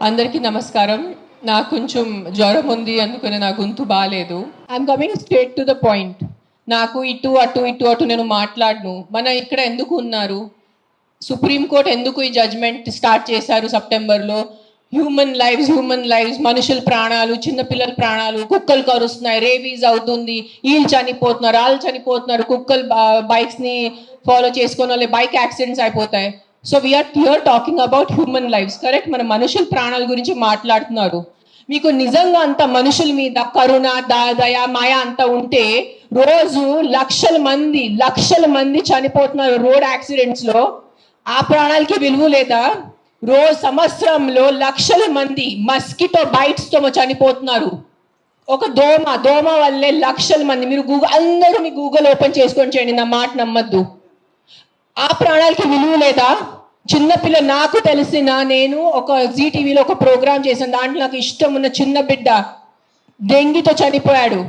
అందరికీ నమస్కారం. నాకు కొంచెం జ్వరం ఉంది, అందుకని నా గొంతు బాలేదు. I'm coming straight to the point. నాకు ఇటు అటు నేను మాట్లాడను. మన ఇక్కడ ఎందుకు ఉన్నారు? సుప్రీంకోర్టు ఎందుకు ఈ జడ్జ్మెంట్ స్టార్ట్ చేశారు సెప్టెంబర్లో? హ్యూమన్ లైవ్స్, మనుషుల ప్రాణాలు, చిన్నపిల్లల ప్రాణాలు, కుక్కలు కరుస్తున్నాయి, రేబీస్ అవుతుంది, వీళ్ళు చనిపోతున్నారు, వాళ్ళు చనిపోతున్నారు, కుక్కలు బైక్స్ని ఫాలో చేసుకొని వాళ్ళ బైక్ యాక్సిడెంట్స్ అయిపోతాయి. So we're here talking about human lives, correct? మన మనుషుల ప్రాణాల గురించి మాట్లాడుతున్నారు. మీకు నిజంగా అంత మనుషుల మీద కరుణ, దయ, మాయ అంత ఉంటే రోజు లక్షల మంది చనిపోతున్నారు రోడ్ యాక్సిడెంట్స్ లో. ఆ ప్రాణాలకి విలువ లేదా? రోజు సంవత్సరంలో లక్షల మంది మస్కిటో బైట్స్ తో చనిపోతున్నారు. ఒక దోమ వల్లే లక్షల మంది. మీరు అందరూ మీ గూగుల్ ఓపెన్ చేసుకొని చేయండి, నా మాట నమ్మద్దు. ఆ ప్రాణాలకి విలువ లేదా? చిన్నపిల్ల, నాకు నేను ఒక జీటీవీలో ఒక ప్రోగ్రామ్ చేశాను. దాంట్లో నాకు ఇష్టం ఉన్న చిన్న బిడ్డ డెంగీతో చనిపోయాడు.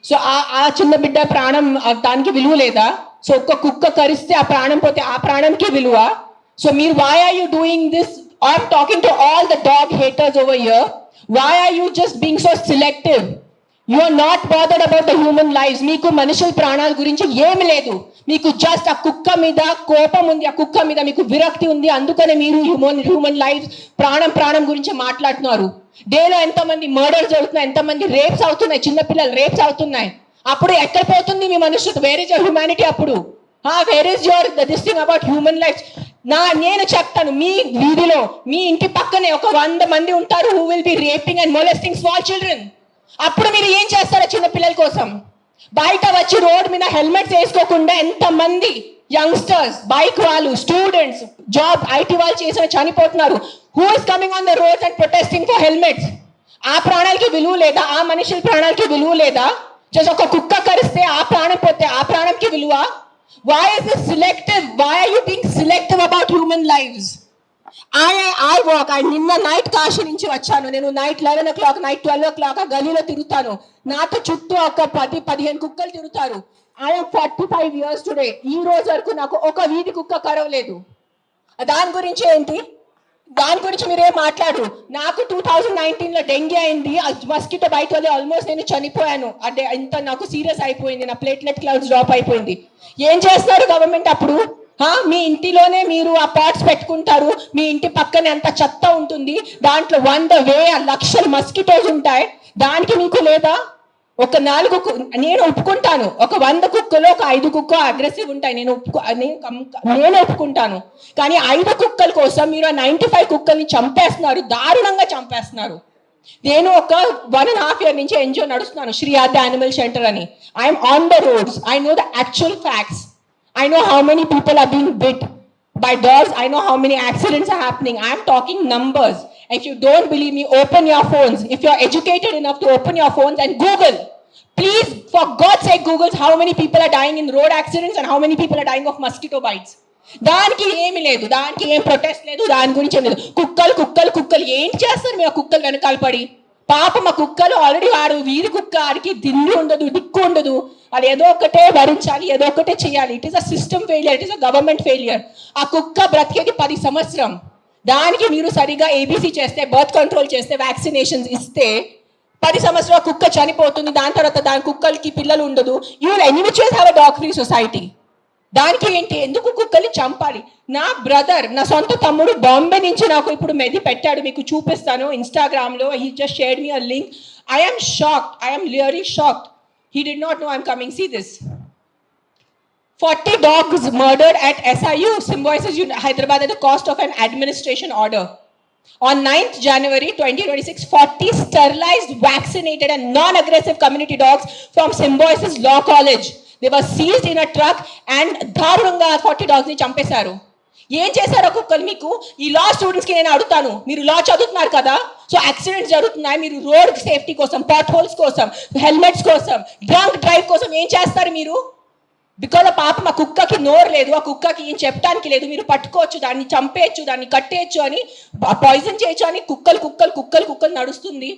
సో ఆ చిన్న బిడ్డ ప్రాణం, దానికి విలువ లేదా? సో ఒక్క కుక్క కరిస్తే ఆ ప్రాణం పోతే ఆ ప్రాణంకి విలువ? సో మీరు why are you doing this? I'm talking to all the dog haters over here. Why are you just being so selective? You are not bothered about the human lives. మీకు మనుషుల ప్రాణాల గురించి ఏమి లేదు. మీకు జస్ట్ ఆ కుక్క మీద కోపం ఉంది, ఆ కుక్క మీద మీకు విరక్తి ఉంది. అందుకనే మీరు హ్యూమన్ లైఫ్, ప్రాణం గురించి మాట్లాడుతున్నారు. డేలో ఎంతమంది మర్డర్స్ జరుగుతున్నాయి, ఎంతమంది రేప్స్ అవుతున్నాయి, చిన్నపిల్లలు రేప్స్ అవుతున్నాయి. అప్పుడు ఎక్కడ పోతుంది మీ మనుషులు? Where is your humanity? అప్పుడు where is your this thing about human life? నేను చెప్తాను, మీ వీధిలో మీ ఇంటి పక్కనే ఒక 100 మంది ఉంటారు who will be raping and molesting small children. అప్పుడు మీరు ఏం చేస్తారో చిన్న పిల్లల కోసం? బయట వచ్చి రోడ్ మీద హెల్మెట్స్ వేసుకోకుండా ఎంతమంది యంగ్స్టర్స్, బైక్ వాళ్ళు, స్టూడెంట్స్, జాబ్ ఐటీ వాళ్ళు చేసిన చనిపోతున్నారు. Who is coming on the roads and protesting for helmets? ఆ ప్రాణాలకి విలువ లేదా? ఆ మనుషుల ప్రాణాలకి విలువ లేదా? జస్ట్ ఒక కుక్క కరిస్తే ఆ ప్రాణం పోతే ఆ ప్రాణంకి విలువ? Why is this selective? Why are you being selective about human lives? I walk. నిన్న నైట్ కాశీ నుంచి వచ్చాను. నేను నైట్ 11 o'clock, నైట్ 12 o'clock ఆ గలీలో తిరుగుతాను. నాతో చుట్టూ ఒక 10-15 కుక్కలు తిరుగుతారు. I'm 45 years today. ఈ రోజు వరకు నాకు ఒక వీధి కుక్క కరవలేదు. దాని గురించి ఏంటి? దాని గురించి మీరేం మాట్లాడరు. నాకు 2019లో డెంగీ అయింది, మస్కిటో బైట్ వల్ల ఆల్మోస్ట్ నేను చనిపోయాను. అంటే ఇంత నాకు సీరియస్ అయిపోయింది, నా ప్లేట్లెట్ కౌంట్స్ డ్రాప్ అయిపోయింది. ఏం చేస్తున్నారు గవర్నమెంట్ అప్పుడు? మీ ఇంటిలోనే మీరు ఆ పాట్స్ పెట్టుకుంటారు, మీ ఇంటి పక్కనే అంత చెత్త ఉంటుంది, దాంట్లో 100,000 లక్షల మస్కిటోస్ ఉంటాయి. దానికి మీకు లేదా? ఒక 4 నేను ఒప్పుకుంటాను, ఒక 100 కుక్కలో ఒక 5 కుక్క అగ్రెసివ్ ఉంటాయి, నేను ఒప్పుకుంటాను. కానీ 5 కుక్కల కోసం మీరు 95 కుక్కల్ని చంపేస్తున్నారు, దారుణంగా చంపేస్తున్నారు. నేను ఒక 1.5 year నుంచి ఎన్జిఓ నడుస్తున్నాను, శ్రీ ఆద్య యానిమల్ షెల్టర్ అని. I'm on the roads. I know the actual facts. I know how many people are being bit by dogs. I know how many accidents are happening. I am talking numbers. If you don't believe me, open your phones. If you are educated enough to open your phones and Google. Please, for God's sake, Google how many people are dying in road accidents and how many people are dying of mosquito bites. దానికి ఏమి లేదు, దానికి ఏం protest లేదు, దాని గురించి ఏం లేదు. కుక్కలు ఏం చేస్తారు మీరు? కుక్కలు వెనకాల పడి పాపం మా కుక్కలు ఆల్రెడీ వాడు వీధి కుక్క, ఆడికి దిండు ఉండదు, దిక్కు ఉండదు. అది ఏదో ఒకటే భరించాలి, ఏదో ఒకటే చేయాలి. It is a system failure, it is a government failure. ఆ కుక్క బ్రతికేది 10 సంవత్సరం. దానికి మీరు సరిగా ఏబీసీ చేస్తే, బర్త్ కంట్రోల్ చేస్తే, వ్యాక్సినేషన్స్ ఇస్తే 10 సంవత్సరాల కుక్క చనిపోతుంది. దాని తర్వాత దాని కుక్కలకి పిల్లలు ఉండదు. You will envisage have a dog free society. దానికి ఏంటి? ఎందుకు కుక్కల్ని చంపాలి? నా బ్రదర్, నా సొంత తమ్ముడు బాంబే నుంచి నాకు ఇప్పుడు మెది పెట్టాడు, మీకు చూపిస్తాను ఇన్స్టాగ్రామ్లో. He just shared me a link. I am shocked. I am really shocked. He did not know I'm coming. See this. 40 dogs murdered at SIU, Symbiosis Hyderabad, at the cost of an administration order. On 9th January 2026, 40 sterilized, vaccinated and non-aggressive community dogs from Symbiosis Law College. They were seized in a truck and దారుణంగా 40 dogs ని చంపేశారు. ఏం చేశారో కుక్కలు మీకు? ఈ లా స్టూడెంట్స్కి నేను అడుగుతాను, మీరు లా చదువుతున్నారు కదా, సో యాక్సిడెంట్స్ జరుగుతున్నాయి, మీరు రోడ్ సేఫ్టీ కోసం, పాట్ హోల్స్ కోసం, హెల్మెట్స్ కోసం, డ్రంక్ డ్రైవ్ కోసం ఏం చేస్తారు మీరు? బికాజ్ పాపం ఆ కుక్కకి నోరు లేదు, ఆ కుక్కకి ఏం చెప్పడానికి లేదు. మీరు పట్టుకోవచ్చు, దాన్ని చంపేయచ్చు, దాన్ని కట్టేయచ్చు, అని పాయిజన్ చేయొచ్చు అని కుక్కలు నడుస్తుంది.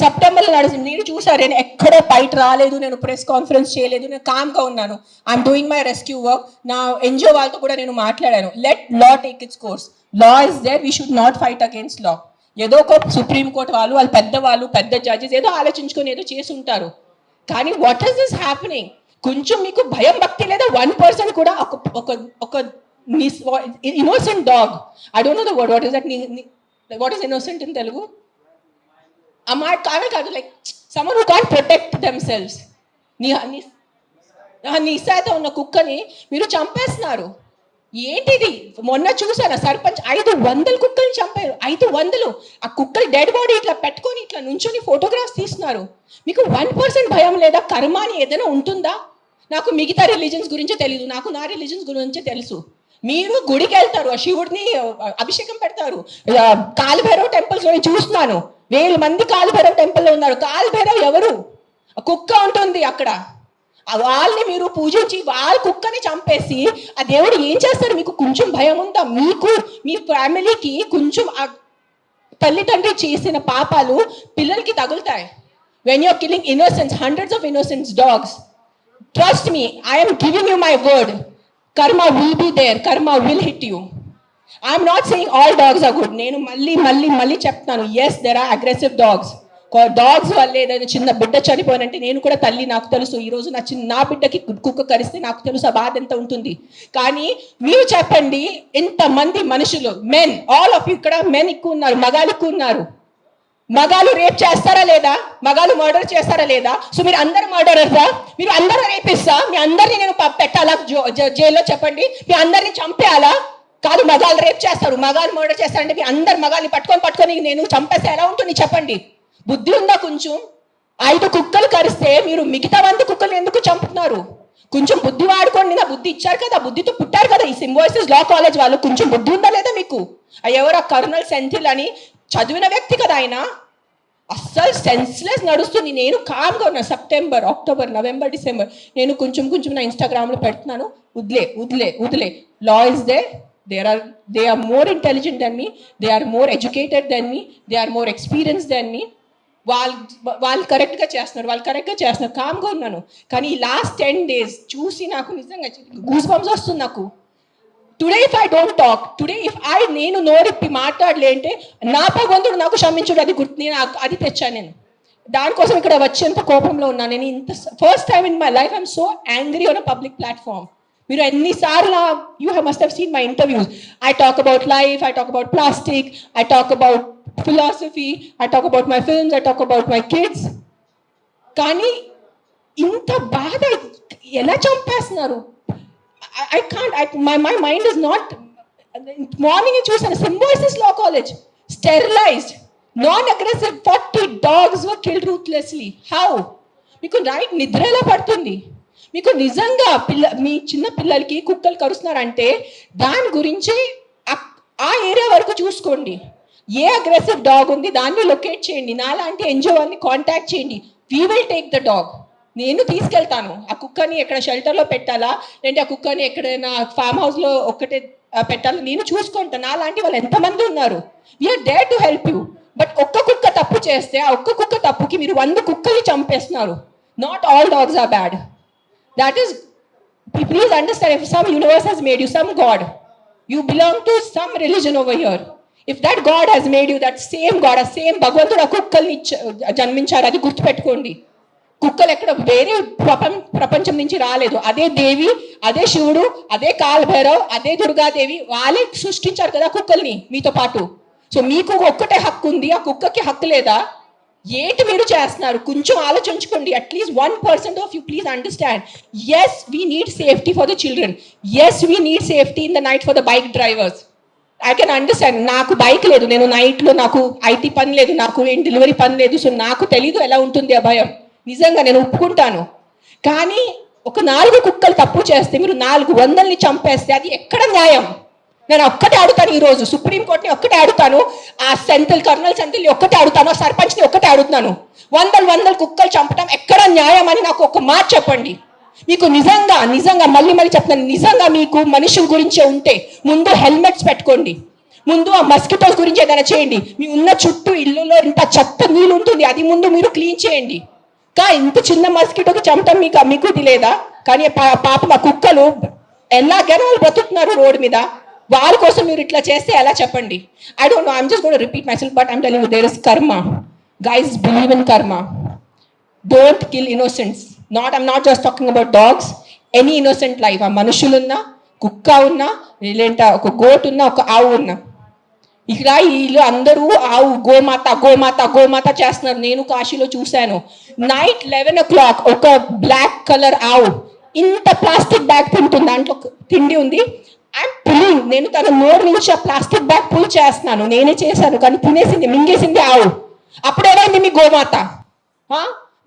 సెప్టెంబర్లో నడిచింది, మీరు చూసారు. నేను ఎక్కడో బయట రాలేదు, నేను ప్రెస్ కాన్ఫరెన్స్ చేయలేదు, నేను కామ్గా ఉన్నాను. I'm doing my rescue work. నా ఎన్జిఓ వాళ్ళతో కూడా నేను మాట్లాడాను. Let law take its course. Law is there, we should not fight against law. ఏదో ఒక సుప్రీంకోర్టు వాళ్ళు వాళ్ళ పెద్దవాళ్ళు పెద్ద జడ్జెస్ ఏదో ఆలోచించుకొని ఏదో చేసి ఉంటారు. కానీ వాట్ ఈస్ దిస్ హ్యాపెనింగ్? కొంచెం మీకు భయం భక్తి లేదా? 1% కూడా ఒక ఒక innocent dog, I don't know the word, what is that, what is innocent in Telugu? అమ్మాయి కాదు, like someone who can't protect themselves. నిశాతో ఉన్న కుక్కని మీరు చంపేస్తున్నారు. ఏంటిది? మొన్న చూసారా సర్పంచ్ 500 కుక్కల్ని చంపారు. 500. ఆ కుక్కలు డెడ్ బాడీ ఇట్లా పెట్టుకొని ఇట్లా నుంచొని ఫోటోగ్రాఫ్స్ తీస్తున్నారు. మీకు 1% భయం లేదా? కర్మ అని ఏదైనా ఉంటుందా? నాకు మిగతా రిలీజన్స్ గురించి తెలియదు, నాకు నా రిలీజన్స్ గురించి తెలుసు. మీరు గుడికి వెళ్తారు, ఆ శివుడిని అభిషేకం పెడతారు. కాలభైరవ్ టెంపుల్స్ చూస్తున్నాను, 1000 మంది కాలభైరవ్ టెంపుల్లో ఉన్నారు. కాలభైరవ్ ఎవరు? కుక్క ఉంటుంది అక్కడ. వాళ్ళని మీరు పూజించి వాళ్ళ కుక్కని చంపేసి ఆ దేవుడు ఏం చేస్తారు? మీకు కొంచెం భయం ఉందా? మీకు మీ ఫ్యామిలీకి కొంచెం ఆ తల్లిదండ్రి చేసిన పాపాలు పిల్లలకి తగులుతాయి. When you're killing innocence, hundreds of innocence dogs, trust me, I am giving you my word, karma will be there, karma will hit you. I am not saying all dogs are good. నేను మళ్ళీ చెప్తాను, yes there are aggressive dogs. Dogs వల్లే ఏదైనా చిన్న బిడ్డ చనిపోయినంటే నేను కూడా తల్లి, నాకు తెలుసు. ఈరోజు నా బిడ్డకి కుక్క కరిస్తే నాకు తెలుసు ఆ బాధ ఎంత ఉంటుంది. కానీ మీరు చెప్పండి, ఇంతమంది మనుషులు, మెన్, ఆల్ ఆఫ్ ఇక్కడ మెన్ ఎక్కువ ఉన్నారు, మగాలు ఎక్కువ ఉన్నారు. మగాలు రేప్ చేస్తారా లేదా? మగాలు మర్డర్ చేస్తారా లేదా? సో మీరు అందరు మర్డరర్సా? మీరు అందరూ రేపిస్తా? మీ అందరినీ నేను పెట్టాలా జైల్లో? చెప్పండి, మీ అందరినీ చంపేయాలా? కాదు, మగాలు రేప్ చేస్తారు, మగాలు మర్డర్ చేస్తారంటే మీ అందరు మగాల్ని పట్టుకొని నేను చంపేస్తే ఎలా ఉంటుంది చెప్పండి? బుద్ధి ఉందా కొంచెం? 5 కుక్కలు కరిస్తే మీరు మిగతా 100 కుక్కలు ఎందుకు చంపుతున్నారు? కొంచెం బుద్ధి వాడుకోండి. నా బుద్ధి ఇచ్చారు కదా, బుద్ధితో పుట్టారు కదా ఈ సింబాయిసిస్ లా కాలేజ్ వాళ్ళు. కొంచెం బుద్ధి ఉందా లేదా మీకు? ఎవరు కర్నల్ సెంథిల్ అని చదివిన వ్యక్తి కదా ఆయన. అస్సలు సెన్స్లెస్ నడుస్తుంది. నేను కామ్గా ఉన్నా. సెప్టెంబర్, అక్టోబర్, నవంబర్, డిసెంబర్ నేను కొంచెం నా ఇన్స్టాగ్రామ్లో పెడుతున్నాను, వదిలే. Law is they, they are more intelligent than me, they are more educated than me, they are more experienced than me. వాళ్ళు కరెక్ట్గా చేస్తున్నారు, కామ్గా ఉన్నాను. కానీ ఈ లాస్ట్ 10 days చూసి నాకు నిజంగా గూస్ బంప్స్ వస్తుంది నాకు. Today if I don't talk, నేను నోరెప్పి మాట్లాడలే అంటే నా భగవంతుడు నాకు క్షమించుడు, అది గుర్తు, నేను అది తెచ్చాను. నేను దానికోసం ఇక్కడ వచ్చేంత కోపంలో ఉన్నాను. నేను ఇంత first time in my life I'm so angry on a public platform. మీరు ఎన్నిసార్లు you must have seen my interviews. I talk about life, I talk about plastic, I talk about philosophy, I talk about my films, I talk about my kids. కానీ ఇంత బాధ ఎలా చంపేస్తున్నారు? I can't, my mind is not. Morning చూసాను, Symbiosis law college sterilised, non aggressive 40 dogs were killed ruthlessly. How? మీకు right నిద్ర ఎలా పడుతుంది? మీకు నిజంగా మీ చిన్న పిల్లలకి కుక్కలు కరుస్తున్నారంటే దాని గురించి ఆ ఏరియా వరకు చూసుకోండి. ఏ అగ్రెసివ్ డాగ్ ఉంది దాన్ని లొకేట్ చేయండి. నాలాంటి ఎన్జిఓ వాళ్ళని కాంటాక్ట్ చేయండి. We will take the dog. నేను తీసుకెళ్తాను. ఆ కుక్కని ఎక్కడ షెల్టర్లో పెట్టాలా, లేదంటే ఆ కుక్కని ఎక్కడైనా ఫామ్ హౌస్లో ఒక్కటే పెట్టాలా, నేను చూసుకుంటాను. నాలాంటి వాళ్ళు ఎంతమంది ఉన్నారు. We're there to help you. But ఒక్క కుక్క తప్పు చేస్తే ఆ ఒక్క కుక్క తప్పుకి మీరు 100 కుక్కల్ని చంపేస్తున్నారు. Not all dogs are bad. That is, please understand, if some universe has made you, some God, you belong to some religion over here. If that God has made you, that same God, a same భగవంతుడు ఆ కుక్కల్ని జన్మించారు, అది గుర్తుపెట్టుకోండి. కుక్కలు ఎక్కడ వేరే ప్రపంచం నుంచి రాలేదు. అదే దేవి, అదే శివుడు, అదే కాలభైరవ్, అదే దుర్గాదేవి, వాళ్ళే సృష్టించారు కదా కుక్కల్ని మీతో పాటు. సో మీకు ఒక్కటే హక్కు ఉంది, ఆ కుక్కకి హక్కు లేదా? ఏంటి మీరు చేస్తున్నారు? కొంచెం ఆలోచించుకోండి. At least 1% of you please understand. Yes we need safety for the children, yes we need safety in the night for the bike drivers. I can understand. నాకు బైక్ లేదు, నేను నైట్లో నాకు ఐటీ పని లేదు, నాకు ఏం డెలివరీ పని లేదు. సో నాకు తెలీదు ఎలా ఉంటుంది ఆ భయం. నిజంగా నేను ఒప్పుకుంటాను. కానీ ఒక 4 కుక్కలు తప్పు చేస్తే మీరు 400ని చంపేస్తే అది ఎక్కడ న్యాయం? నేను ఒక్కటే అడుగుతాను ఈరోజు, సుప్రీంకోర్టుని ఒక్కటే అడుగుతాను, ఆ కర్నల్ సెంథిల్ని ఒక్కటే అడుగుతాను, ఆ సర్పంచ్ని ఒక్కటే అడుగుతాను. 100 కుక్కలు చంపడం ఎక్కడ న్యాయం అని నాకు ఒక మాట చెప్పండి. మీకు నిజంగా మళ్ళీ చెప్తాను, నిజంగా మీకు మనుషుల గురించే ఉంటే ముందు హెల్మెట్స్ పెట్టుకోండి. ముందు ఆ మస్కిటోస్ గురించి ఏదైనా చేయండి. మీ ఉన్న చుట్టూ ఇల్లులో ఇంత చెత్త నీళ్ళు ఉంటుంది, అది ముందు మీరు క్లీన్ చేయండి. ఇంత చిన్న మస్కిటోకి చంపడం మీకు ఇది లేదా? కానీ పాపం ఆ కుక్కలు ఎలాగైనా వాళ్ళు బ్రతుకుతున్నారు రోడ్డు మీద. వాళ్ళ కోసం మీరు ఇట్లా చేస్తే ఎలా చెప్పండి? I don't know, I'm just gonna repeat myself, but I'm telling you there is karma. Guys, believe in karma. Don't kill innocents. I'm not just talking about dogs, any innocent life. ఆ మనుషులున్నా, కుక్క ఉన్నా, లేదంటే ఒక గోట్ ఉన్నా, ఒక ఆవు ఉన్నా. ఇక్కడ వీళ్ళు అందరూ ఆవు గోమాత గోమాత గోమాత చేస్తున్నారు. నేను కాశీలో చూశాను. నైట్ 11 o'clock ఒక బ్లాక్ కలర్ ఆవు ఇంత ప్లాస్టిక్ బ్యాగ్ తింటుంది. దాంట్లో తిండి ఉంది. ఐఎమ్ పుల్లింగ్, నేను తన నోరు నుంచి ఆ ప్లాస్టిక్ బ్యాగ్ పుల్ చేస్తున్నాను. నేనే చేశాను, కానీ తినేసింది, మింగేసింది ఆవు. అప్పుడు ఏమైంది మీ గోమాత?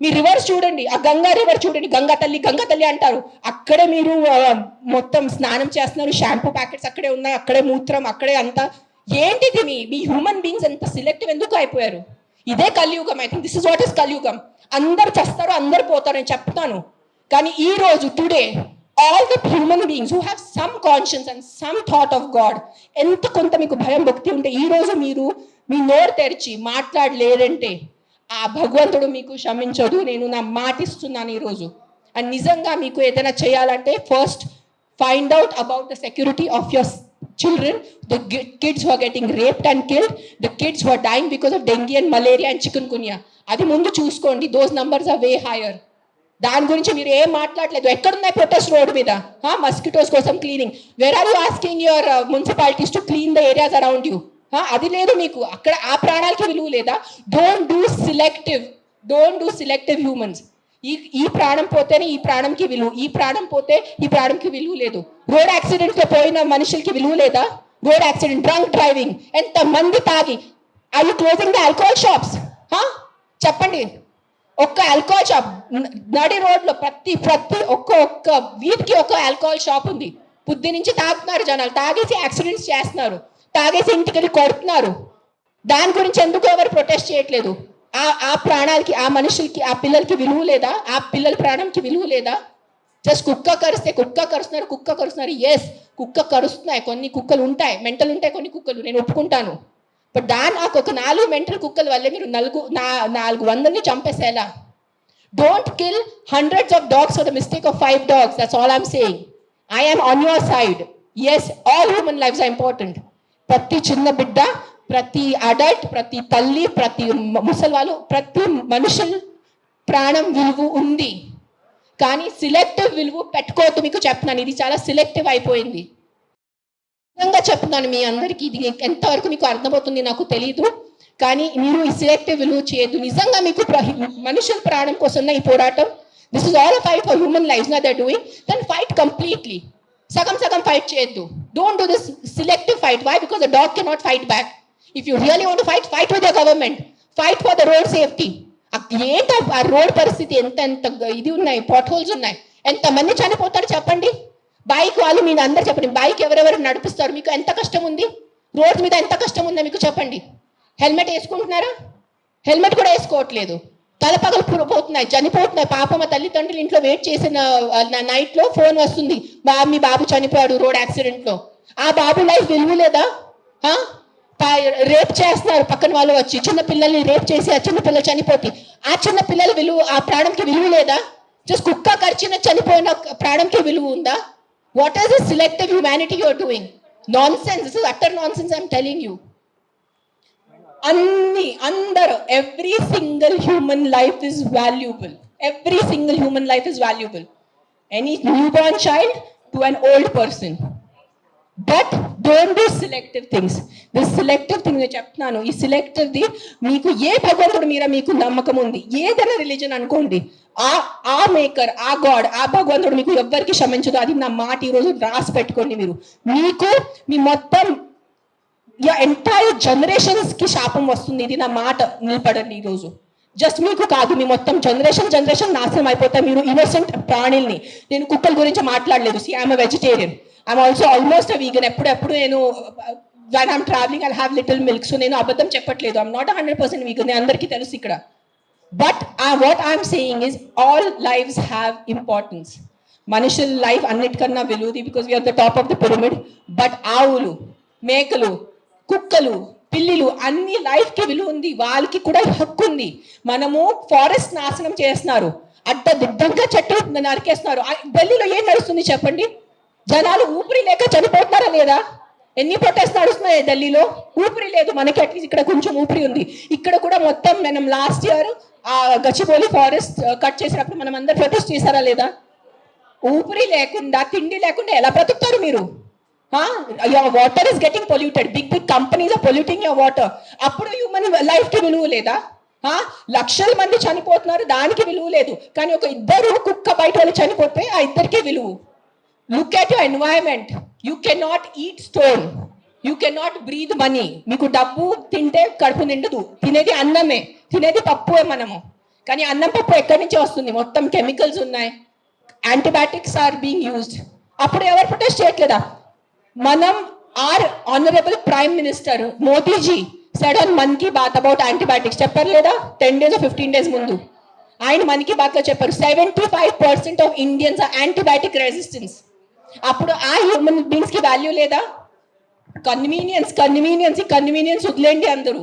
మీ రివర్స్ చూడండి, ఆ గంగా రివర్ చూడండి, గంగా తల్లి అంటారు. అక్కడే మీరు మొత్తం స్నానం చేస్తున్నారు, షాంపూ ప్యాకెట్స్ అక్కడే ఉన్నాయి, అక్కడే మూత్రం, అక్కడే అంతా. ఏంటిది మీ హ్యూమన్ బీయింగ్స్ ఎంత సిలెక్టివ్ ఎందుకు అయిపోయారు? ఇదే కలియుగం. I think this is what is కలియుగం. అందరు చేస్తారు, అందరు పోతారు, నేను చెప్తాను. కానీ ఈ రోజు today all the human beings who have some conscience and some thought of God, ఎంత కొంత మీకు భయం భక్తి ఉంటే ఈ రోజు మీరు మీ నోరు తెరిచి మాట్లాడలేదంటే ఆ భగవంతుడు మీకు క్షమించదు. నేను నా మాట ఇస్తున్నాను ఈరోజు. అండ్ నిజంగా మీకు ఏదైనా చేయాలంటే first find out about the security of your children, the kids who are getting raped and killed, the kids who are dying because of dengue and malaria and chikungunya. అది ముందు చూసుకోండి. Those numbers are way higher. దాని గురించి మీరు ఏం మాట్లాడలేదు. ఎక్కడున్నాయి protest road మీద? మస్కిటోస్ కోసం cleaning. Where are you asking your municipalities to clean the areas around you? అది లేదు మీకు. అక్కడ ఆ ప్రాణాలకి విలువ లేదా? Don't do selective humans. ఈ ప్రాణం పోతేనే ఈ ప్రాణంకి విలువ, ఈ ప్రాణం పోతే ఈ ప్రాణంకి విలువ లేదు. రోడ్ యాక్సిడెంట్ లో పోయిన మనుషులకి విలువ లేదా? రోడ్ యాక్సిడెంట్, డ్రంక్ డ్రైవింగ్, ఎంత మంది తాగి. I you closing the alcohol shops? చెప్పండి. ఒక్క ఆల్కహాల్ షాప్ నడి రోడ్లో ప్రతి ఒక్క వీధికి ఒక ఆల్కహాల్ షాప్ ఉంది. పొద్దు నుంచి తాగుతున్నారు జనాలు, తాగేసి యాక్సిడెంట్స్ చేస్తున్నారు, తాగేసి ఇంటికి వెళ్ళి కొడుతున్నారు. దాని గురించి ఎందుకు ఎవరు ప్రొటెస్ట్ చేయట్లేదు? ఆ ప్రాణాలకి, ఆ మనుషులకి, ఆ పిల్లలకి విలువ లేదా? ఆ పిల్లల ప్రాణంకి విలువ లేదా? జస్ట్ కుక్క కరుస్తున్నారు. ఎస్, కుక్క కరుస్తున్నాయి. కొన్ని కుక్కలు ఉంటాయి, మెంటల్ ఉంటాయి కొన్ని కుక్కలు, నేను ఒప్పుకుంటాను. బట్ నాకు ఒక 4 మెంటల్ కుక్కల వల్లే మీరు 400 చంపేసేలా? Don't kill hundreds of dogs for the mistake of 5 dogs. That's all I'm saying. I am on your side. Yes, all human lives are important. ప్రతి చిన్న బిడ్డ, ప్రతి అడల్ట్, ప్రతి తల్లి, ప్రతి ముసలివాళ్ళు, ప్రతి మనుషుల ప్రాణం విలువ ఉంది. కానీ సిలెక్టివ్ విలువ పెట్టుకోవద్దు. మీకు చెప్తున్నాను, ఇది చాలా సిలెక్టివ్ అయిపోయింది. నిజంగా చెప్తున్నాను మీ అందరికీ, ఇది ఎంతవరకు మీకు అర్థమవుతుంది నాకు తెలియదు. కానీ మీరు ఈ సిలెక్టివ్ విలువ చేయొద్దు. నిజంగా మీకు మనుషుల ప్రాణం కోసం ఈ పోరాటం, this is all a fight for human lifes they are doing. Then fight completely. సగం ఫైట్ చేయొద్దు. Don't do this selective fight. Why? Because the dog cannot fight back. If you really want to fight with the government. Fight for the road safety. ఏంటి ఆ road పరిస్థితి? ఎంత ఇది ఉన్నాయి, pot holes ఉన్నాయి. ఎంతమంది చనిపోతారు చెప్పండి? బైక్ వాళ్ళు మీరు అందరు చెప్పండి, బైక్ ఎవరెవరు నడిపిస్తారు? మీకు ఎంత కష్టం ఉంది? రోడ్ మీద ఎంత కష్టం ఉందో మీకు చెప్పండి. హెల్మెట్ వేసుకుంటున్నారా? హెల్మెట్ కూడా వేసుకోవట్లేదు. తలపగలు పోతున్నాయి, చనిపోతున్నాయి. పాప మా తల్లిదండ్రులు ఇంట్లో వెయిట్ చేసిన నైట్లో ఫోన్ వస్తుంది, మీ బాబు చనిపోయాడు రోడ్ యాక్సిడెంట్లో. ఆ బాబు లైఫ్ విలువ లేదా? రేప్ చేస్తున్నారు పక్కన వాళ్ళు వచ్చి, చిన్న పిల్లల్ని రేప్ చేసి ఆ చిన్న పిల్లలు చనిపోతే ఆ చిన్న పిల్లల విలువ, ఆ ప్రాణంకి విలువ లేదా? జస్ట్ కుక్క కరిచిన చనిపోయిన ప్రాణంకి విలువ ఉందా? What is the selective humanity you are doing? Nonsense. This is utter nonsense I'm telling you. అందరూ, every single human life is valuable. Every single human life is valuable. Any newborn child to an old person. But don't do selective things. This selective thing నేను చెప్తున్నాను. ఈ సెలెక్టివ్ది మీకు ఏ భగవంతుడు మీద మీకు నమ్మకం ఉంది, ఏదైనా రిలీజన్ అనుకోండి, ఆ మేకర్, ఆ గాడ్, ఆ భగవంతుడు మీకు ఎవ్వరికి క్షమించదు. అది నా మాట. ఈరోజు రాసి పెట్టుకోండి. మీకు మీ మొత్తం ఎంటైర్ జనరేషన్స్ కి శాపం వస్తుంది. ఇది నా మాట, నిలబడండి ఈరోజు. జస్ట్ మీకు కాదు, మీ మొత్తం జనరేషన్ నాశనం అయిపోతాయి. మీరు ఇన్నోసెంట్ ప్రాణుల్ని. నేను కుక్కల గురించి మాట్లాడలేదు. See I'm vegetarian. I'm also almost vegan. ఎప్పుడెప్పుడు నేను when I'm traveling I'll have little milk. So నేను అబద్ధం చెప్పట్లేదు. ఐఎమ్ నాట్ 100% వీగన్, అందరికీ తెలుసు ఇక్కడ. But what I'm saying is all lives have importance. మనుషుల లైఫ్ అన్నిటికన్నా విలువది, because we are the top of the pyramid. But ఆవులు, మేకలు, కుక్కలు, పిల్లిలు అన్ని లైఫ్కి విలువ ఉంది. వాళ్ళకి కూడా హక్కు ఉంది. మనము ఫారెస్ట్ నాశనం చేస్తున్నారు, అడ్డదిడ్డంగా చెట్లు నరికేస్తున్నారు. ఢిల్లీలో ఏం నడుస్తుంది చెప్పండి? జనాలు ఊపిరి లేక చనిపోతున్నారా లేదా? ఎన్ని ప్రొటెస్ట్ నడుస్తున్నాయి ఢిల్లీలో? ఊపిరి లేదు మనకి, అట్లీస్ట్ ఇక్కడ కొంచెం ఊపిరి ఉంది. ఇక్కడ కూడా మొత్తం మనం లాస్ట్ ఇయర్ ఆ గచ్చిబౌలి ఫారెస్ట్ కట్ చేసినప్పుడు మనం అందరు ప్రొటెస్ట్ చేశారా లేదా? ఊపిరి లేకుండా, తిండి లేకుండా ఎలా బ్రతుకుతారు మీరు? Your water is getting polluted, big big companies are polluting your water. అప్పుడు హ్యూమన్ లైఫ్ కి విలువ లేదా? లక్షల మంది చనిపోతున్నారు, దానికి విలువ లేదు. కానీ ఒక ఇద్దరు కుక్క బయట వాళ్ళు చనిపోతే ఆ ఇద్దరికే విలువ. Look at your environment. You can not eat stone, you can not breathe money. మీకు డబ్బు తింటే కడుపు నిండదు, తినేది అన్నమే, తినేది పప్పుే మనము. కానీ అన్నం పప్పు ఎక్కడి నుంచి వస్తుంది? మొత్తం కెమికల్స్ ఉన్నాయి, యాంటీబయాటిక్స్ ఆర్ బీయింగ్ యూజ్డ్. అప్పుడు ఎవరు ప్రొటెస్ట్ చేయట్లేదా? మనం, or honourable prime minister Modiji said on Mann Ki Baat about antibiotics, చెప్పారు లేదా? 10 days or 15 days ముందు ఆయన మన్ కీ బాత్ లో చెప్పారు 75% of Indians are antibiotic resistance. అప్పుడు ఆ హ్యూమన్ బీయింగ్స్ కి వాల్యూ లేదా? కన్వీనియన్స్ వదిలేండి అందరూ.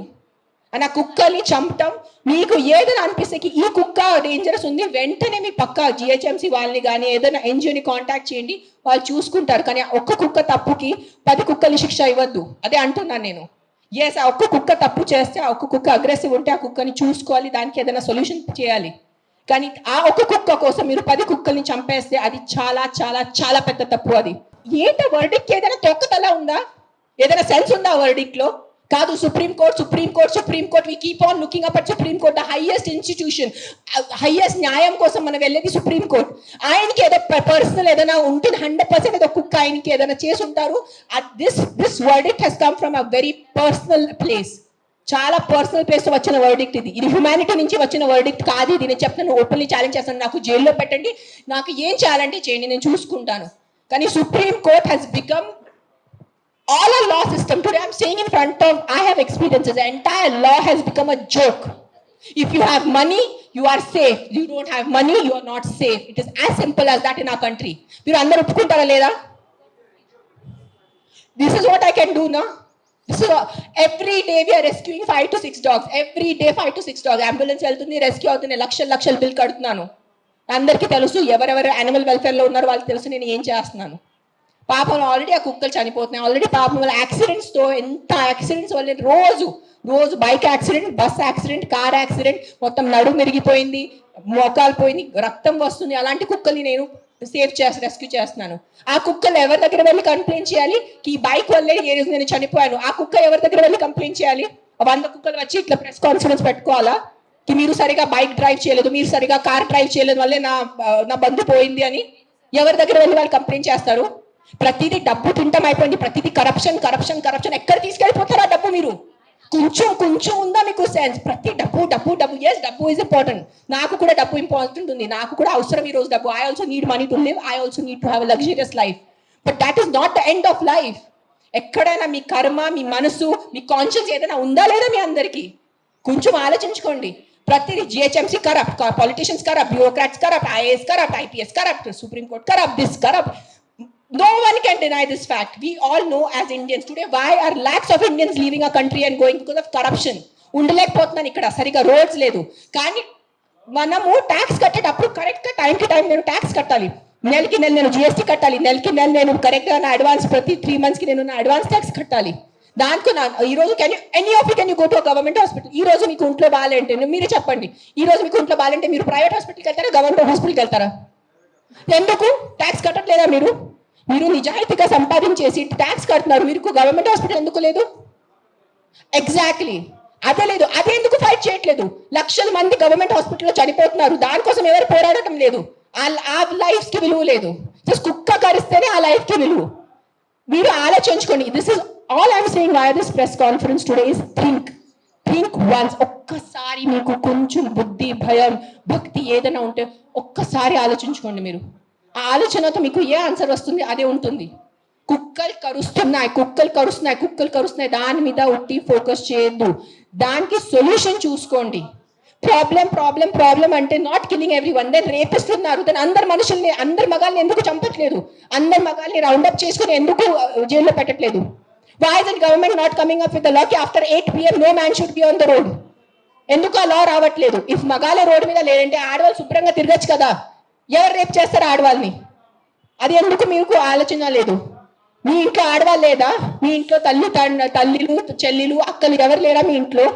అని ఆ కుక్కల్ని చంపటం మీకు ఏదైనా అనిపిస్తే ఈ కుక్క డేంజరస్ ఉంది, వెంటనే మీ పక్క జిహెచ్ఎంసీ వాళ్ళని కానీ ఏదైనా ఎన్జిఓని కాంటాక్ట్ చేయండి, వాళ్ళు చూసుకుంటారు. కానీ ఒక్క కుక్క తప్పుకి 10 కుక్కలు శిక్ష ఇవ్వద్దు, అదే అంటున్నాను నేను. ఎస్, ఆ ఒక్క కుక్క తప్పు చేస్తే, ఆ ఒక్క కుక్క అగ్రెసివ్ ఉంటే ఆ కుక్కని చూసుకోవాలి, దానికి ఏదైనా సొల్యూషన్ చేయాలి. కానీ ఆ ఒక్క కుక్క కోసం మీరు 10 కుక్కల్ని చంపేస్తే అది చాలా చాలా చాలా పెద్ద తప్పు. అది ఏంటో వర్డిక్ట్ ఏదైనా తొక్కతలా ఉందా? ఏదైనా సెన్స్ ఉందా వర్డిక్ట్ లో? కాదు. Supreme court we keep on looking up at supreme court, the highest institution, highest న్యాయం కోసం మనం వెళ్ళేది సుప్రీం కోర్ట్. ఆయనకి ఏదో పర్సనల్ ఏదైనా ఉంటుంది, 100% ఏదో కుక్క ఆయనకి ఏదైనా చేసి ఉంటారు. This verdict has come from a very personal place, చాలా పర్సనల్ ప్లేస్ లో వచ్చిన వర్డిక్ట్ ఇది. ఇది హ్యుమానిటీ నుంచి వచ్చిన వర్డిక్ట్ కాదు ఇది. నేను చెప్తాను, ఓపెన్లీ ఛాలెంజ్ చేస్తాను, నాకు జైల్లో పెట్టండి, నాకు ఏం చేయాలంటే చేయండి, నేను చూసుకుంటాను. కానీ supreme court has become all our law system today. I'm saying in front of, I have experiences, the entire law has become a joke. If you have money, you are safe. You don't have money, you are not safe. It is as simple as that in our country. మీరు అందరూ ఒప్పుకుంటారా లేదా? This is what I can do now. This is every day we are rescuing 5 to 6 dogs. Every day 5 to 6 dogs. Ambulance వెళ్తుంది, rescue అవుతుంది, లక్షల bill కడుతున్నాను. అందరికీ తెలుసు, ఎవరెవరు యానిమల్ వెల్ఫేర్ లో ఉన్నారో వాళ్ళకి తెలుసు నేను ఏం చేస్తున్నాను. పాపం ఆల్రెడీ ఆ కుక్కలు చనిపోతున్నాయి, ఆల్రెడీ పాపం వల్ల యాక్సిడెంట్స్ తో, ఎంత యాక్సిడెంట్స్ వల్ల రోజు bike accident, bus accident, car accident, మొత్తం నడుము మెరిగిపోయింది, మోకాలు పోయింది, రక్తం వస్తుంది. అలాంటి కుక్కల్ని నేను రెస్క్యూ చేస్తున్నాను. ఆ కుక్కలు ఎవరి దగ్గర వెళ్ళి కంప్లైంట్ చేయాలి? ఈ బైక్ వల్లే ఏ రోజు నేను చనిపోయాను. ఆ కుక్క ఎవరి దగ్గర వెళ్ళి కంప్లైంట్ చేయాలి? 100 కుక్కలు వచ్చి ఇట్లా ప్రెస్ కాన్ఫరెన్స్ పెట్టుకోవాలా? మీరు సరిగా బైక్ డ్రైవ్ చేయలేదు, మీరు సరిగా కార్ డ్రైవ్ చేయలేదు వల్లే నా బంధు పోయింది అని ఎవరి దగ్గర వెళ్ళి వాళ్ళు కంప్లైంట్ చేస్తారు? ప్రతిదీ డబ్బు తింటం అయిపోయింది, ప్రతిదీ కరప్షన్. ఎక్కడ తీసుకెళ్ళిపోతారా డబ్బు? మీరు కొంచెం ఉందా మీకు సెన్స్? ప్రతి డబ్బు. ఎస్, డబ్బు ఇస్ ఇంపార్టెంట్. నాకు కూడా డబ్బు ఇంపార్టెంట్ ఉంది, నాకు కూడా అవసరం ఈ రోజు డబ్బు. I also need money to live, I also need to have a luxurious life. But that is not the end of life. ఎక్కడైనా మీ కర్మ, మీ మనసు, మీ కాన్షియన్స్ ఏదైనా ఉందా లేదా మీ అందరికీ? కొంచెం ఆలోచించుకోండి. ప్రతిదీ GHMC corrupt, politicians corrupt, bureaucrats corrupt, IAS corrupt, IPS corrupt, supreme court corrupt, this corrupt. No one can deny this fact. We all know as Indians today why are lakhs of Indians leaving our country and going because of corruption. ఉండలేకపోతున్నాను ఇక్కడ, సరిగా roads లేదు. కానీ మనము tax కట్టేటప్పుడు correct గా time నేను tax కట్టాలి. నెలకి నెల నేను జిఎస్టీ కట్టాలి, నెలకి నెల నేను కరెక్ట్ గా నా అడ్వాన్స్, ప్రతి 3 months కి నేను నా అడ్వాన్స్ ట్యాక్స్ కట్టాలి. దానికి ఈ రోజు can you go to government hospital? ఈ రోజు మీకు ఒంట్లో బాగాలంటే మీరే చెప్పండి, ఈ రోజు మీకు ఒంట్లో బాగాలంటే మీరు ప్రైవేట్ హాస్పిటల్కి వెళ్తారా, గవర్నమెంట్ హాస్పిటల్కి వెళ్తారా? ఎందుకు ట్యాక్స్ కట్టట్లేదా మీరు? మీరు నిజాయితీగా సంపాదించేసి ట్యాక్స్ కడుతున్నారు, మీరు గవర్నమెంట్ హాస్పిటల్ ఎందుకు లేదు? ఎగ్జాక్ట్లీ అదే లేదు. అదే ఎందుకు ఫైట్ చేయట్లేదు? లక్షల మంది గవర్నమెంట్ హాస్పిటల్లో చనిపోతున్నారు, దానికోసం ఎవరు పోరాడటం లేదు. ఆ లైఫ్ కి విలువ లేదు. జస్ట్ కుక్క కరిస్తేనే ఆ లైఫ్ కి విలువ. మీరు ఆలోచించుకోండి. This is all I'm saying why this press conference today is think once. ఒక్కసారి మీకు కొంచెం బుద్ధి, భయం, భక్తి ఏదైనా ఉంటే ఒక్కసారి ఆలోచించుకోండి. మీరు ఆ ఆలోచనతో మీకు ఏ ఆన్సర్ వస్తుంది అదే ఉంటుంది. కుక్కలు కరుస్తున్నాయి, దాని మీద ఉట్టి ఫోకస్ చేయొద్దు, దానికి సొల్యూషన్ చూసుకోండి. ప్రాబ్లం అంటే not killing everyone. Then rapist ఉన్నారు, దెన్ అందరు మగాల్ని ఎందుకు చంపట్లేదు? అందరు మగాల్ని రౌండప్ చేసుకుని ఎందుకు జైల్లో పెట్టట్లేదు? Why is the government not coming up with the law after 8 PM no man should be on the road? ఎందుకు ఆ లా రావట్లేదు? ఇఫ్ మగాల రోడ్డు మీద లేదంటే ఆడవాళ్ళు శుభ్రంగా తిరగచ్చు కదా. ఎవరు రేపు చేస్తారు ఆడవాళ్ళని? అది ఎందుకు మీకు ఆలోచన లేదు? మీ ఇంట్లో ఆడవాళ్ళు లేదా? మీ ఇంట్లో తల్లిలు చెల్లిలు అక్కలు ఎవరు లేరా మీ ఇంట్లో?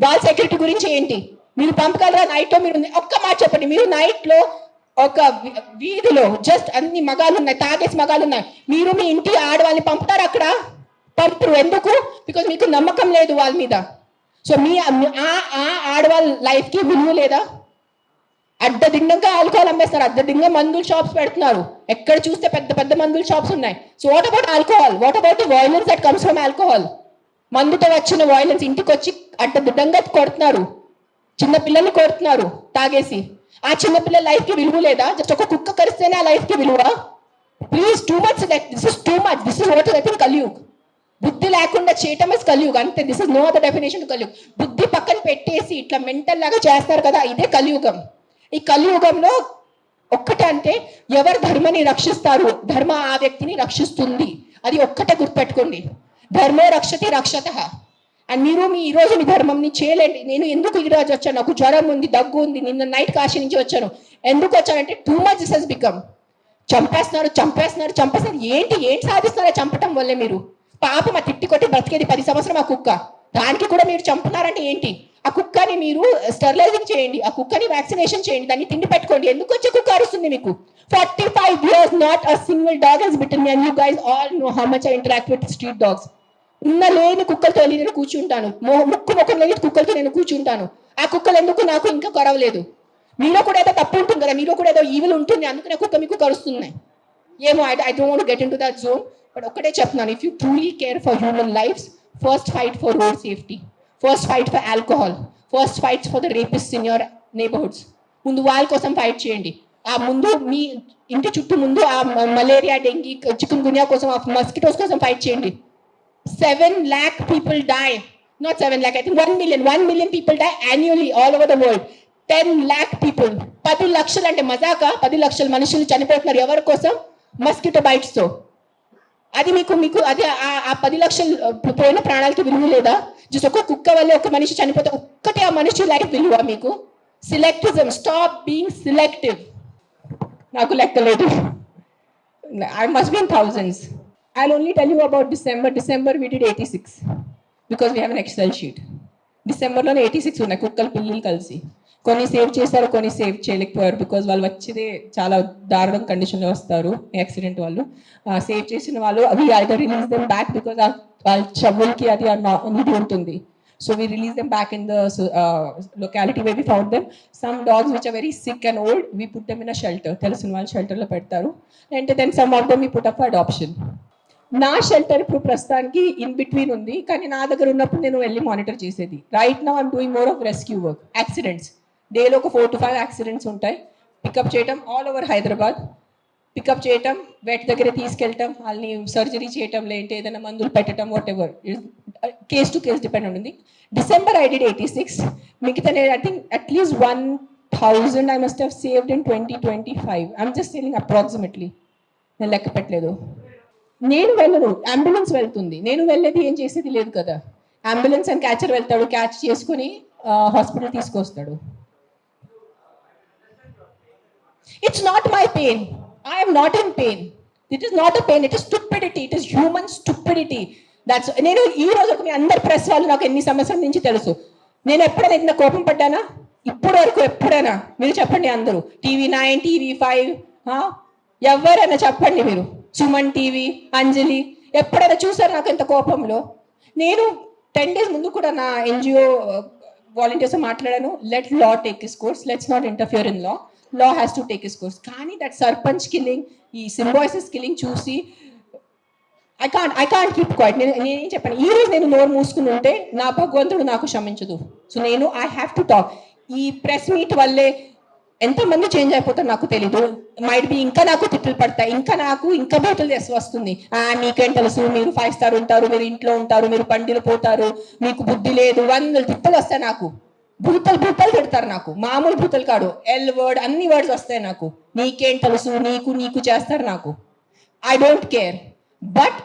వాళ్ళ సెక్యూరిటీ గురించి ఏంటి? మీరు పంపగలరా? నైట్లో మీరు ఒక్క మాట చెప్పండి, మీరు నైట్లో ఒక వీధిలో జస్ట్ అన్ని మగాలు ఉన్నాయి, తాగేసి మగాలు ఉన్నాయి, మీరు మీ ఇంటి ఆడవాళ్ళని పంపుతారు అక్కడ? పంపరు. ఎందుకు? బికాజ్ మీకు నమ్మకం లేదు వాళ్ళ మీద. సో మీ ఆడవాళ్ళ లైఫ్కి విలువ లేదా? అడ్డదిండంగా ఆల్కహాల్ అమ్మేస్తారు, అడ్డదింగా మందుల షాప్స్ పెడుతున్నారు, ఎక్కడ చూస్తే పెద్ద పెద్ద మందుల షాప్స్ ఉన్నాయి. So what about alcohol? What about the violence that comes from alcohol? మందుతో వచ్చిన వైలెన్స్ ఇంటికి వచ్చి అడ్డదిడ్డంగా కొడుతున్నారు, చిన్న పిల్లల్ని కొడుతున్నారు తాగేసి. ఆ చిన్న పిల్లల లైఫ్కి విలువ లేదా? జస్ట్ ఒక కుక్క కరిస్తేనే ఆ లైఫ్కి విలువ? Please, too much, this is too much. This is what I think Kaliyug. బుద్ధి లేకుండా చేయటం ఇస్ కలియుగ్ అంతే. This is no other definition to Kaliyug. బుద్ధి పక్కన పెట్టేసి ఇట్లా మెంటల్ లాగా చేస్తారు కదా, ఇదే కలియుగం. ఈ కలియుగంలో ఒక్కటే అంటే ఎవరు ధర్మని రక్షిస్తారు, ధర్మ ఆ వ్యక్తిని రక్షిస్తుంది. అది ఒక్కటే గుర్తుపెట్టుకోండి. ధర్మో రక్షతి రక్షత. అండ్ మీరు ఈ రోజు మీ ధర్మంని చేయలేండి. నేను ఎందుకు ఈరోజు వచ్చాను? నాకు జ్వరం ఉంది, దగ్గు ఉంది, నిన్న నైట్ కాశీ నుంచి వచ్చాను. ఎందుకు వచ్చానంటే too much this has become. చంపేస్తున్నారు. ఏంటి సాధిస్తున్నారో చంపటం వల్లే? మీరు పాపం ఆ తిట్టి కొట్టి బ్రతికేది 10 సంవత్సరం ఆ కుక్క, దానికి కూడా మీరు చంపుతున్నారంటే ఏంటి? ఆ కుక్కని మీరు స్టెరిలైజింగ్ చేయండి, ఆ కుక్కని వ్యాక్సినేషన్ చేయండి, దాన్ని తిండి పెట్టుకోండి. ఎందుకు వచ్చి కుక్క అరుస్తుంది మీకు? 45 years not a single dog has bitten me, and you guys all know how much I interact with street dogs. ఉన్న లేని కుక్కలతో నేను కూర్చుంటాను, ముఖం లేని కుక్కలతో నేను కూర్చుంటాను. ఆ కుక్కలు ఎందుకు నాకు ఇంకా కొరవలేదు? మీలో కూడా ఏదో తప్పు ఉంటుంది కదా, మీలో కూడా ఏదో ఈవిల్ ఉంటుంది, అందుకనే కుక్క మీకు కరుస్తున్నాయి ఏమో. I don't want to get into that zone. But ఒక్కటే చెప్తున్నాను, if you truly care for human lifes, first fight for road safety, first fight for alcohol, first fight for the rapist in your neighbourhoods. ముందు వాళ్ళ కోసం fight చేయండి. ఆ ముందు మీ ఇంటి చుట్టూ ముందు ఆ మలేరియా, డెంగీ, చికెన్ గున్యా కోసం, ఆ మస్కిటోస్ కోసం ఫైట్ చేయండి. 7 lakh people die, not 7 lakh, I think 1 million people die annually all over the world. 10 lakh people, 10 లక్షలు అంటే మజాకా? 10 లక్షల మనుషులు చనిపోతున్నారు ఎవరి కోసం? మస్కిటో బైట్స్ తో. అది మీకు అది ఆ 10 లక్షలు పోయిన ప్రాణాలకి విలువ లేదా? జస్ట్ ఒక కుక్క వల్ల ఒక మనిషి చనిపోతే ఒక్కటే ఆ మనిషి లైఫ్ విలువ మీకు? సిలెక్టిజం, స్టాప్ బీయింగ్ సిలెక్టివ్. నాకు లెక్కలేదు, I must be in thousands. I'll only tell you about December. December we did 86 because we have an Excel sheet. డిసెంబర్లోనే 86 ఉన్నాయి కుక్కలు పిల్లలు కలిసి. కొన్ని సేవ్ చేశారు, కొన్ని సేవ్ చేయలేకపోయారు బికాజ్ వాళ్ళు వచ్చేదే చాలా దారుణం కండిషన్లో వస్తారు యాక్సిడెంట్ వాళ్ళు. సేవ్ చేసిన వాళ్ళు అవి either release them back because వాళ్ళ చెవులకి అది నీటి ఉంటుంది. So we release them back in the locality where we found them. Some dogs which are very sick and old, we put them in a shelter. తెలిసిన వాళ్ళు షెల్టర్లో పెడతారు. And then some of them we put up for adoption. నా shelter ఇప్పుడు ప్రస్తుతానికి in between ఉంది, కానీ నా దగ్గర ఉన్నప్పుడు నేను వెళ్ళి మానిటర్ చేసేది. Right now I'm doing more of rescue work. Accidents డేలో ఒక 4 to 5 యాక్సిడెంట్స్ ఉంటాయి. పికప్ చేయటం ఆల్ ఓవర్ హైదరాబాద్, పికప్ చేయటం, వెట్ దగ్గర తీసుకెళ్ళటం, వాళ్ళని సర్జరీ చేయటం, లేదంటే ఏదైనా మందులు పెట్టడం, whatever, case to case depend ఉంటుంది. December I did 86. మిగతా I think at least 1000 I must have saved in 2025. I'm just saying approximately, నేను లెక్క పెట్టలేదు. నేను వెళ్ళను, అంబులెన్స్ వెళ్తుంది. నేను వెళ్ళేది ఏం చేసేది లేదు కదా. అంబులెన్స్ అండ్ క్యాచర్ వెళ్తాడు, క్యాచ్ చేసుకుని హాస్పిటల్ తీసుకొస్తాడు. It's not my pain, I am not in pain. It is not a pain, it is stupidity, it is human stupidity. That's నేను ఈ రోజు మీ అందరు ప్రెస్ వాళ్ళు నాకు ఎన్ని సంవత్సరాల నుంచి తెలుసు. నేను ఎప్పుడైనా ఇంత కోపం పడ్డానా? ఇప్పటి వరకు ఎప్పుడైనా? మీరు చెప్పండి అందరూ. TV9, TV5, ఎవరైనా చెప్పండి మీరు. సుమన్ టీవీ, అంజలి, ఎప్పుడైనా చూసారు నాకు ఎంత కోపంలో? నేను 10 days ముందు కూడా నా NGO వాలంటీర్స్ మాట్లాడాను. Let law take his course, let's not interfere in law, law has to take his course. కానీ దట్ సర్పంచ్ కిల్లింగ్, ఈ సింబాయిసిస్ కిల్లింగ్ చూసి ఐ కాంట్ కీప్ క్వైట్. నేనేం చెప్పాను, ఈ రోజు నేను నోరు మూసుకుని ఉంటే నా భగవంతుడు నాకు క్షమించదు. So I have to talk. ఈ ప్రెస్ మీట్ వల్లే ఎంతమంది చేంజ్ అయిపోతారు నాకు తెలీదు. మైట్ బి ఇంకా నాకు తిట్లు పడతాయి, ఇంకా బయటలు చేసి వస్తుంది. మీకేం తెలుసు, మీరు 5 star ఉంటారు, మీరు ఇంట్లో ఉంటారు, మీరు పండిలు పోతారు, మీకు బుద్ధి లేదు, 100 తిట్టలు వస్తాయి నాకు. భూతలు తిడతారు నాకు, మామూలు భూతలు కాదు, ఎల్ వర్డ్, అన్ని వర్డ్స్ వస్తాయి నాకు. నీకేం తెలుసు, నీకు చేస్తారు నాకు. I don't care. But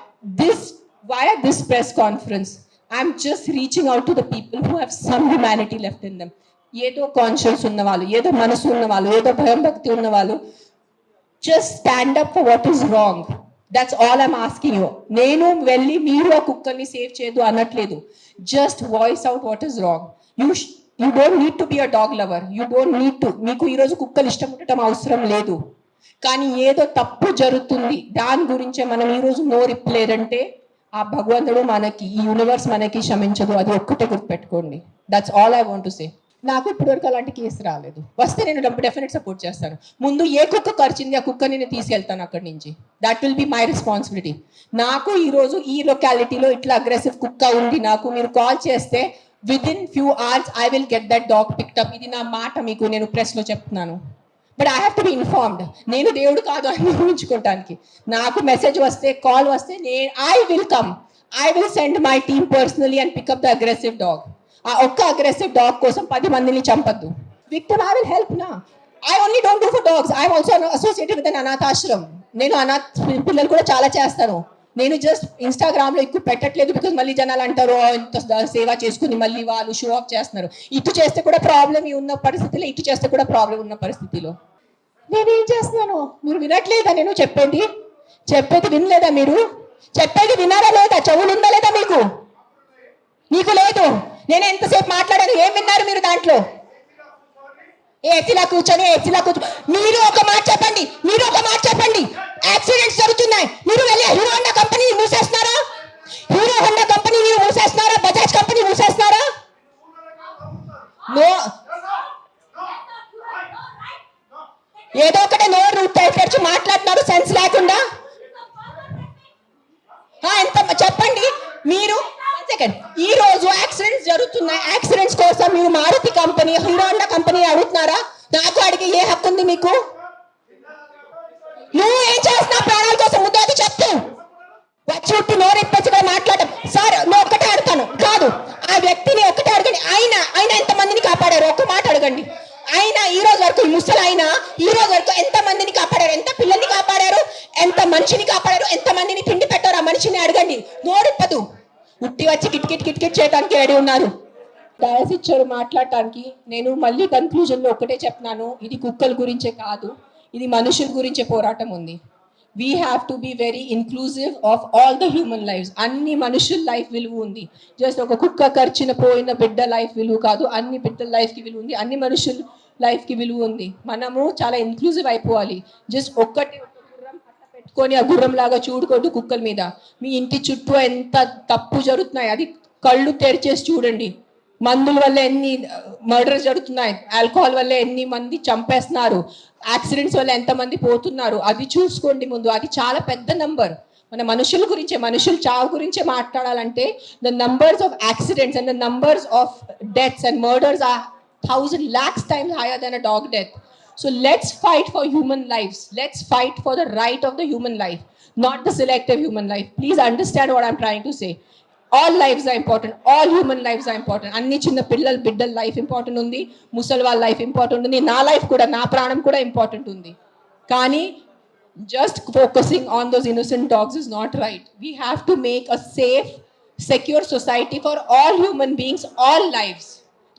via this press conference, I'm just reaching out to the people who have some humanity left in them. ఏదో కాన్షియస్ ఉన్న వాళ్ళు, ఏదో మనసు ఉన్న వాళ్ళు, ఏదో భయం భక్తి ఉన్న వాళ్ళు, just stand up for what is wrong. That's all I'm asking you. నేను వెళ్ళి మీరు ఆ కుక్కల్ని సేవ్ చేయదు అనట్లేదు. Just voice out what is wrong. You don't need to be a dog lover. You don't need to. మీకు ఈరోజు కుక్కలు ఇష్టం ఉండటం అవసరం లేదు. కానీ ఏదో తప్పు జరుగుతుంది, దాని గురించే మనం ఈరోజు నోరిప్పలేదంటే ఆ భగవంతుడు మనకి, ఈ యూనివర్స్ మనకి క్షమించదు. అది ఒక్కటే గుర్తుపెట్టుకోండి. That's all I want to say. నాకు ఇప్పటివరకు అలాంటి కేసు రాలేదు. వస్తే నేను డెఫినెట్ సపోర్ట్ చేస్తాను. ముందు ఏ కుక్క కరిచింది ఆ కుక్కని నేను తీసుకెళ్తాను అక్కడి నుంచి. That will be my responsibility. నాకు ఈరోజు ఈ లొకాలిటీలో ఇట్లా అగ్రెసివ్ కుక్క ఉంది, నాకు మీరు కాల్ చేస్తే within few hours I will get that dog picked up. ఇది నా మాట, మీకు నేను ప్రెస్లో చెప్తున్నాను. But I have to be informed. నేను దేవుడు కాదు అని ఊహించుకోవటానికి. నాకు మెసేజ్ వస్తే, కాల్ వస్తే I will come. I will send my team personally and pick up the aggressive dog. ఆ ఒక్క అగ్రెసివ్ డాగ్ కోసం 10 మందిని చంపద్దు. విక్టిమ్ ఐ విల్ హెల్ప్ నా. I only don't do for dogs. I'm also associated with an అనాథాశ్రమ్. నేను అనాథ పిల్లలు కూడా చాలా చేస్తాను. నేను జస్ట్ ఇన్స్టాగ్రామ్లో ఎక్కువ పెట్టట్లేదు, బికాజ్ మళ్ళీ జనాలు అంటారు ఇంత సేవ చేసుకుని మళ్ళీ వాళ్ళు షో ఆఫ్ చేస్తున్నారు. ఇటు చేస్తే కూడా ప్రాబ్లం ఉన్న పరిస్థితిలో, ఇటు చేస్తే కూడా ప్రాబ్లం ఉన్న పరిస్థితిలో నేనేం చేస్తున్నాను? మీరు వినట్లేదా? నేను చెప్పేది వినలేదా? మీరు చెప్పేది వినారా లేదా? చెవులు ఉందా లేదా మీకు? మీకు లేదు. నేను ఎంతసేపు మాట్లాడాను, ఏం విన్నారు మీరు దాంట్లో? ఏసీలా కూర్చొని మీరు ఒక మాట చెప్పండి. యాక్సిడెంట్స్ జరుగుతున్నాయి, మీరు వెళ్ళి హీరో హోండా కంపెనీ మూసేస్తున్నారా? బజాజ్ కంపెనీ మూసేస్తున్నారా? నో. ఏదో ఒకటే నోరు తెరిచి మాట్లాడుతున్నారు సెన్స్ లేకుండా. ఎంత చెప్పండి మీరు. ఈ రోజు యాక్సిడెంట్స్ జరుగుతున్నాయి, యాక్సిడెంట్స్ కోసం మీరు Maruti company, Hero Honda company అడుగుతున్నారా? నాకు అడిగే ఏ హక్కు ఉంది మీకు? నువ్వు ఏం చేస్తున్నావు ప్రాణాల కోసం? ముద్దాది చెప్తూ వచ్చి నోరెప్పచ్చిగా మాట్లాడటం. సార్ నువ్వు ఒక్కటే అడుగుతాను కాదు, ఆ వ్యక్తిని ఒక్కటే అడగండి. ఆయన ఎంతమందిని కాపాడారు? ఒక్క మాట అడగండి. ఆయన ఈ రోజు వరకు, ఈ ముసలి ఆయన ఈ రోజు వరకు ఎంత మందిని కాపాడారు? ఎంత పిల్లల్ని కాపాడారు? ఎంత మనిషిని కాపాడారు? ఎంత మందిని తిండి పెట్టారు? ఆ మనిషిని అడగండి. నోరిప్పదు. ఉట్టి వచ్చి కిట్ చేయడానికి రెడీ ఉన్నారు. డాయస్ ఇచ్చారు మాట్లాడటానికి. నేను మళ్ళీ కన్క్లూజన్లో ఒకటే చెప్తున్నాను, ఇది కుక్కల గురించే కాదు, ఇది మనుషుల గురించే పోరాటం ఉంది. We have to be very inclusive of all the human lifes. అన్ని మనుషుల లైఫ్ విలువ ఉంది. జస్ట్ ఒక కుక్క పోయిన బిడ్డ లైఫ్ విలువ కాదు, అన్ని బిడ్డల లైఫ్కి విలువ ఉంది, అన్ని మనుషుల లైఫ్కి విలువ ఉంది. మనము చాలా ఇన్క్లూజివ్ అయిపోవాలి. జస్ట్ ఒక్కటి గుర్రం అట్లా పెట్టుకొని ఆ గుర్రం లాగా చూడుకోవద్దు కుక్కల మీద. మీ ఇంటి చుట్టూ ఎంత తప్పు జరుగుతున్నాయి అది కళ్ళు తెరిచేసి చూడండి. మందుల వల్ల ఎన్ని మర్డర్స్ జరుగుతున్నాయి, ఆల్కహాల్ వల్ల ఎన్ని మంది చంపేస్తున్నారు, యాక్సిడెంట్స్ వల్ల ఎంతమంది పోతున్నారు, అది చూసుకోండి ముందు. అది చాలా పెద్ద నంబర్. మన మనుషుల గురించే, మనుషుల చావు గురించే మాట్లాడాలంటే the numbers of accidents and the numbers of deaths and murders are 1,000 lakhs times higher than a dog death. So let's fight for human lives. Let's fight for the right of the human life, not the selective human life. Please understand what I'm trying to say. All lives are important. All human lives are important. అన్ని చిన్న పిల్లల బిడ్డల life important ఉంది, ముసలి వాళ్ళ life important ఉంది, నా life కూడా, నా ప్రాణం కూడా ఇంపార్టెంట్ ఉంది. కానీ just focusing on those innocent dogs is not right. We have to make a safe, secure society for all human beings, all lives.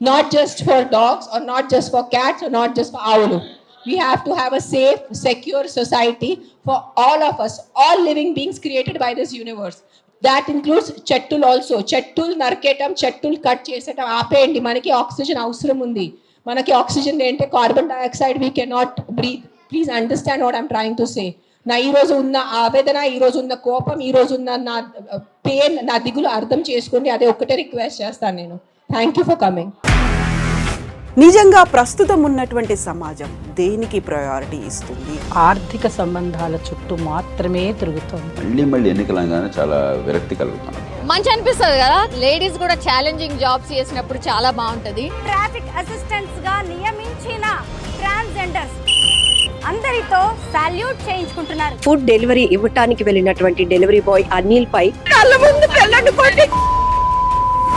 Not just for dogs or not just for cats or not just for owls. We have to have a safe, secure society for all of us, all living beings created by this universe. That includes చెట్టులు also. చెట్టులు నరికేయటం, చెట్టులు cut చేసేటం ఆపేయండి. మనకి oxygen అవసరం ఉంది. మనకి oxygen ఏంటంటే carbon dioxide we cannot breathe. Please understand what I'm trying to say. నా ఈరోజు ఉన్న ఆవేదన, ఈరోజు ఉన్న కోపం, ఈరోజు ఉన్న నా పెయిన్, నా దిగులు అర్థం చేసుకోండి. అదే ఒక్కటే రిక్వెస్ట్ చేస్తాను నేను. Thank you for coming. నిజంగా ప్రస్తుతం ఉన్నటువంటి సమాజం దేనికి ప్రయారిటీ ఇస్తుంది? ఆర్థిక సంబంధాల చుట్టూ మాత్రమే తిరుగుతుంది. మళ్ళీ ఎన్నికలంగానే చాలా విరక్తి కలుగుతాను. మంచి అనిపిస్తుంది కదా, లేడీస్ కూడా ఛాలెంజింగ్ జాబ్స్ చేసినప్పుడు చాలా బాగుంటది. ట్రాఫిక్ అసిస్టెంట్స్ గా నియమించిన ట్రాన్స్జెండర్స్ అందరితో సాల్యూట్ చేయించుకుంటున్నారు. ఫుడ్ డెలివరీ ఇవ్వటానికి వెళ్ళినటువంటి డెలివరీ బాయ్ అనిల్ పై కళ్ళ ముందు